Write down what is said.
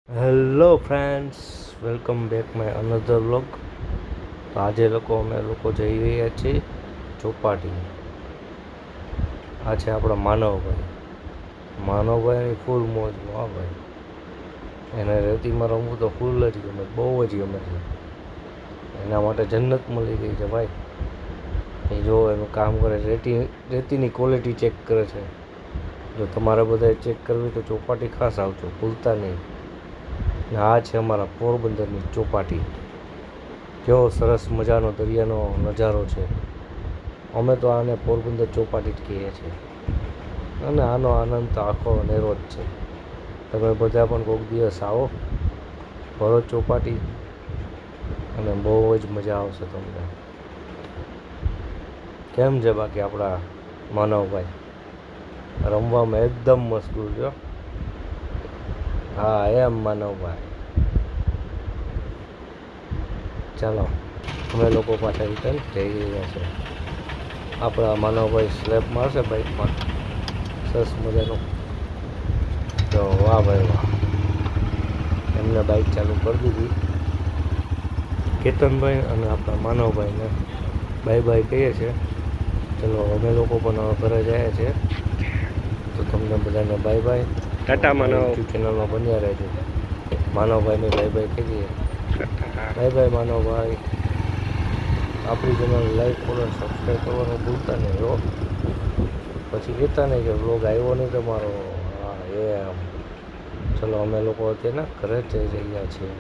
Hello friends, welcome back my another vlog. તો આજે અમે લોકો જઈ રહ્યા છીએ ચોપાટી. આ છે આપણા માનવભાઈની ફૂલ મોજ. હા ભાઈ, એને રેતીમાં રમવું તો ફૂલ જ ગમે, બહુ જ ગમે છે. એના માટે જન્નત મળી ગઈ છે ભાઈ. એ જો એનું કામ કરે, રેતીની ક્વોલિટી ચેક કરે છે. જો તમારે બધાએ ચેક કરવી તો ચોપાટી ખાસ આવજો, ભૂલતા નહીં. આ છે અમારા પોરબંદરની ચોપાટી. કેવો સરસ મજાનો દરિયાનો નજારો છે. અમે તો આને પોરબંદર ચોપાટી જ કહીએ છીએ, અને આનો આનંદ તો આખો અનેરો જ છે. તમે બધા પણ કોઈક દિવસ આવો ભરો ચોપાટી, અને બહુ જ મજા આવશે તમને. કેમ છે બાકી આપણા માનવભાઈ? રમવામાં એકદમ મશગુલ છો. હા, એમ માનવભાઈ. ચાલો, અમે લોકો પાછા રિટર્ન જઈ રહ્યા છે. આપણા માનવભાઈ સ્લેપ મારશે બાઇકમાં, સરસ મજાનું. તો વાહ ભાઈ વાહ, એમને બાઇક ચાલુ કરી દીધી. કેતનભાઈ અને આપણા માનવભાઈને બાય બાય કહીએ છીએ. ચલો, અમે લોકો પણ ઘરે જઈએ છીએ. તો તમને બધાને બાય બાય. ટાટા માનવ. યુટ્યુબ ચેનલમાં બન્યા રહેજો. માનવભાઈને બાય બાય કહીએ. Bye bye Manavbhai. આપણી ચેનલ લાઈક, ફોલો, સબસ્ક્રાઈબ કરવાનું ભૂલતા નહીં હો. પછી કહેતા નહીં કે વ્લોગ આવ્યો નહીં તમારો. હા, એમ. ચલો, અમે લોકો અત્યારે ઘરે જ જઈ રહ્યા છીએ.